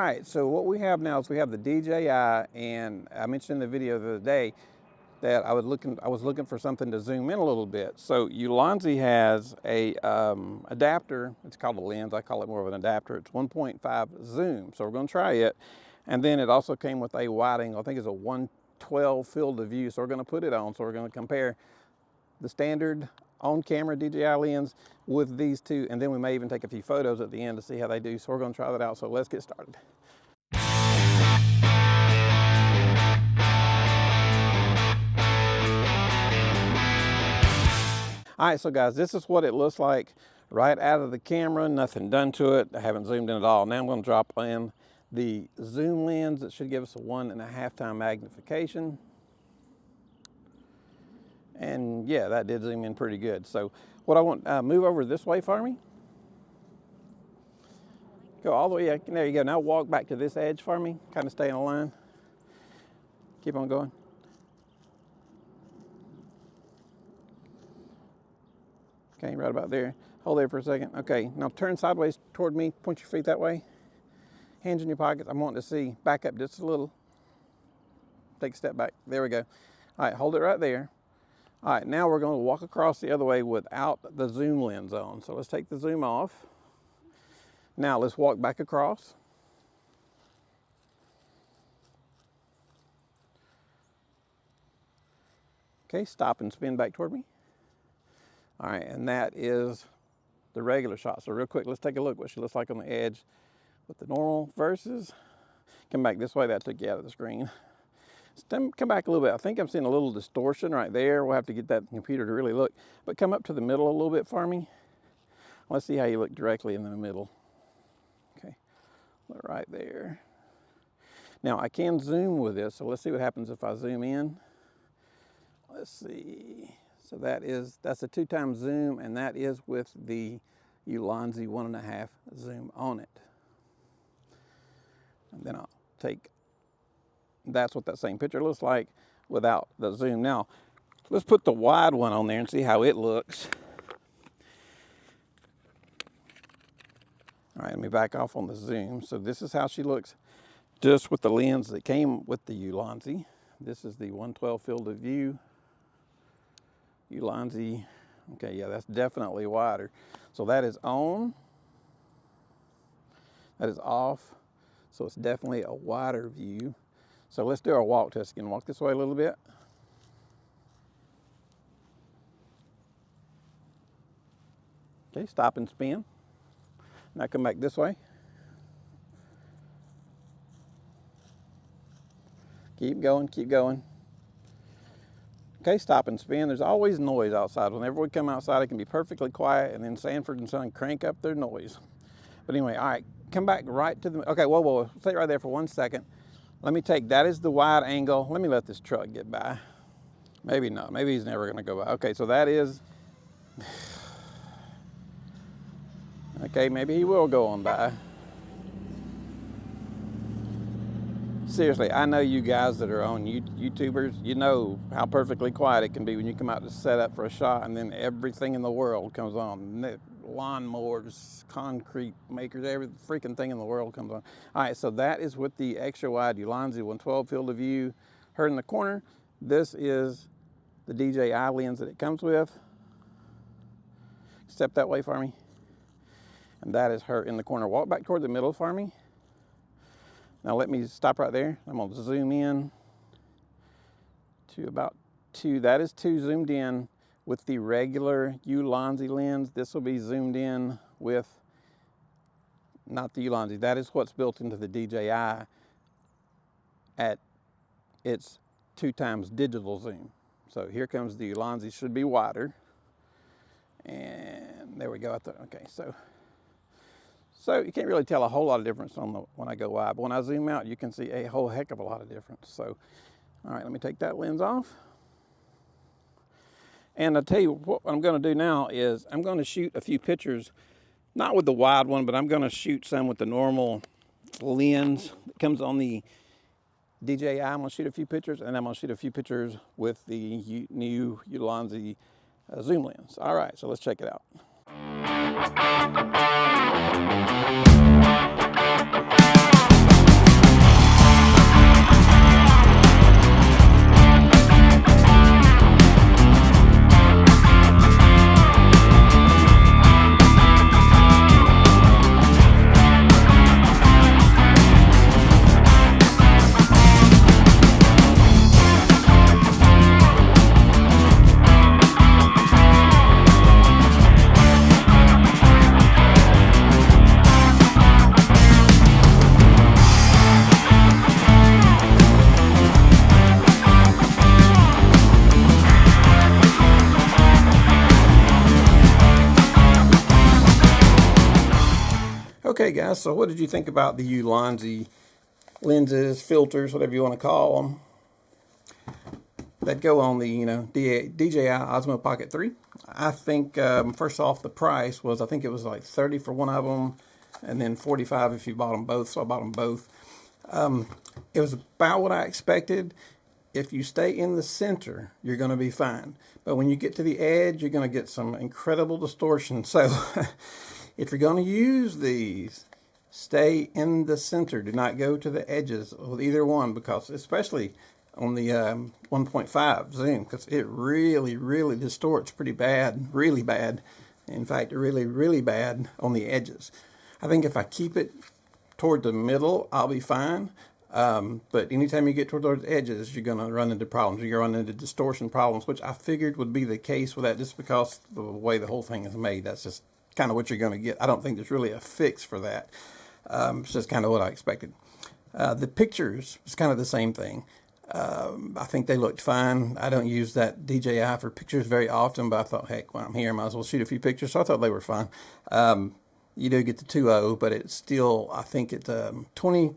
right, so what we have now is we have the DJI, and I mentioned in the video the other day that I was looking for something to zoom in a little bit. So Ulanzi has a adapter. It's called a lens. I call it more of an adapter. It's 1.5 zoom. So we're going to try it. And then it also came with a wide angle. I think it's a 112 field of view. So we're going to put it on. So we're going to compare the standard on-camera DJI lens with these two. And then we may even take a few photos at the end to see how they do. So we're going to try that out. So let's get started. All right, so guys, this is what it looks like right out of the camera. Nothing done to it. I haven't zoomed in at all. Now I'm going to drop in the zoom lens. It should give us a 1.5 times magnification. And yeah, that did zoom in pretty good. So what I want, move over this way for me. Go all the way, yeah, there you go. Now walk back to this edge for me. Kind of stay in a line. Keep on going. Okay, right about there. Hold there for a second. Okay, now turn sideways toward me. Point your feet that way. Hands in your pockets. I'm wanting to see. Back up just a little. Take a step back. There we go. All right, hold it right there. All right, now we're going to walk across the other way without the zoom lens on. So let's take the zoom off. Now let's walk back across. Okay, stop and spin back toward me. All right, and that is the regular shot. So real quick, let's take a look what she looks like on the edge with the normal versus. Come back this way, that took you out of the screen. Come back a little bit. I think I'm seeing a little distortion right there. We'll have to get that computer to really look. But come up to the middle a little bit for me. Let's see how you look directly in the middle. Okay, right there. Now I can zoom with this, so let's see what happens if I zoom in. Let's see. So that's a 2 times zoom, and that is with the Ulanzi 1.5 zoom on it. And then I'll take, that's what that same picture looks like without the zoom. Now, let's put the wide one on there and see how it looks. All right, let me back off on the zoom. So this is how she looks just with the lens that came with the Ulanzi. This is the 112 field of view. Ulanzi, okay, yeah, that's definitely wider. So that is on, that is off, so it's definitely a wider view. So let's do our walk test again. Walk this way a little bit. Okay, stop and spin. Now come back this way. Keep going, keep going. Okay, stop and spin. There's always noise outside. Whenever we come outside, it can be perfectly quiet, and then Sanford and Son crank up their noise. But anyway, all right, come back right to the, okay, whoa, stay right there for 1 second. Let me take, that is the wide angle. Let me let this truck get by. Maybe not, maybe he's never gonna go by. Okay, so that is, okay, maybe he will go on by. Seriously, I know you guys that are on YouTubers, you know how perfectly quiet it can be when you come out to set up for a shot, and then everything in the world comes on. Lawnmowers, concrete makers, every freaking thing in the world comes on. All right, so that is with the extra wide Ulanzi 112 field of view. Her in the corner. This is the DJI lens that it comes with. Step that way for me. And that is her in the corner. Walk back toward the middle for me. Now let me stop right there. I'm gonna zoom in to about 2. That is 2 zoomed in with the regular Ulanzi lens. This will be zoomed in with, not the Ulanzi, that is what's built into the DJI at its 2 times digital zoom. So here comes the Ulanzi, should be wider. And there we go. Okay, so you can't really tell a whole lot of difference on when I go wide, but when I zoom out, you can see a whole heck of a lot of difference. So, all right, let me take that lens off. And I'll tell you what I'm gonna do now is I'm gonna shoot a few pictures, not with the wide one, but I'm gonna shoot some with the normal lens that comes on the DJI. I'm gonna shoot a few pictures, and I'm gonna shoot a few pictures with the new Ulanzi zoom lens. All right, so let's check it out. Okay guys, so what did you think about the Ulanzi lenses, filters, whatever you want to call them, that go on the, DJI Osmo Pocket 3? I think, first off, the price was, I think it was like $30 for one of them, and then $45 if you bought them both, so I bought them both. It was about what I expected. If you stay in the center, you're going to be fine. But when you get to the edge, you're going to get some incredible distortion. So if you're going to use these, stay in the center. Do not go to the edges with either one, because especially on the 1.5 zoom, because it really, really distorts pretty bad, really bad. In fact, really, really bad on the edges. I think if I keep it toward the middle, I'll be fine. But anytime you get toward those edges, you're going to run into problems. You're going to run into distortion problems, which I figured would be the case with that, just because of the way the whole thing is made. That's just kind of what you're going to get. I don't think there's really a fix for that. It's just kind of what I expected. The pictures is kind of the same thing. I think they looked fine. I don't use that DJI for pictures very often, but I thought, heck, while I'm here, I might as well shoot a few pictures. So I thought they were fine. You do get the 2.0, but it's still, I think it's 20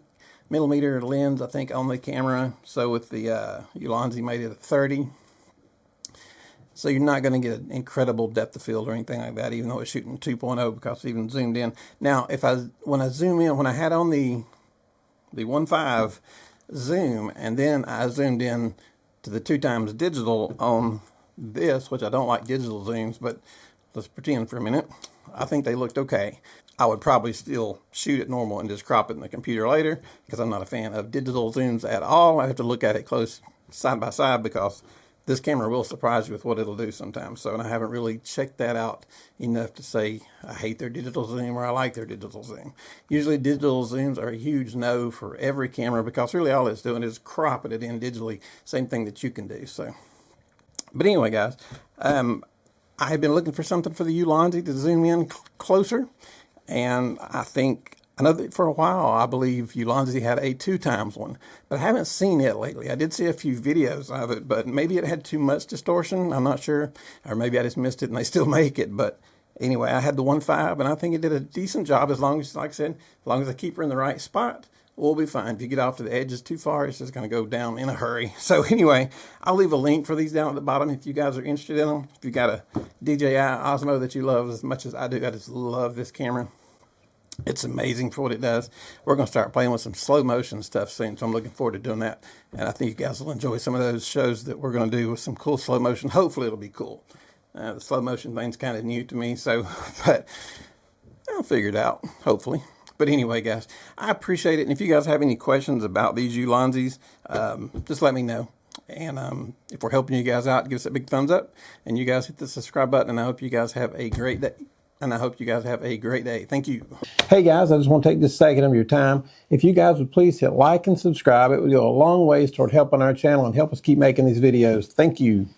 millimeter lens, I think, on the camera. So with the Ulanzi made it a 30. So you're not going to get an incredible depth of field or anything like that, even though it's shooting 2.0, because it's even zoomed in. Now, when I zoom in, when I had on the 1.5 zoom, and then I zoomed in to the 2x digital on this, which I don't like digital zooms, but let's pretend for a minute. I think they looked okay. I would probably still shoot it normal and just crop it in the computer later, because I'm not a fan of digital zooms at all. I have to look at it close side by side, because this camera will surprise you with what it'll do sometimes. So, and I haven't really checked that out enough to say I hate their digital zoom or I like their digital zoom. Usually digital zooms are a huge no for every camera, because really all it's doing is cropping it in digitally. Same thing that you can do. So, but anyway, guys, I have been looking for something for the Ulanzi to zoom in closer. And I know that for a while, I believe Ulanzi had a 2x one, but I haven't seen it lately. I did see a few videos of it, but maybe it had too much distortion. I'm not sure, or maybe I just missed it and they still make it. But anyway, I had the 1.5, and I think it did a decent job, as long as, like I said, as long as I keep her in the right spot, we'll be fine. If you get off to the edges too far, it's just going to go down in a hurry. So anyway, I'll leave a link for these down at the bottom if you guys are interested in them. If you got a DJI Osmo that you love as much as I do, I just love this camera. It's amazing for what it does. We're going to start playing with some slow motion stuff soon, so I'm looking forward to doing that. And I think you guys will enjoy some of those shows that we're going to do with some cool slow motion. Hopefully it'll be cool. The slow motion thing's kind of new to me, so, but I'll figure it out, hopefully. But anyway, guys, I appreciate it. And if you guys have any questions about these Ulanzis, just let me know. And if we're helping you guys out, give us a big thumbs up. And you guys hit the subscribe button. And I hope you guys have a great day. Thank you. Hey guys, I just want to take this second of your time. If you guys would please hit like and subscribe, it would go a long ways toward helping our channel and help us keep making these videos. Thank you.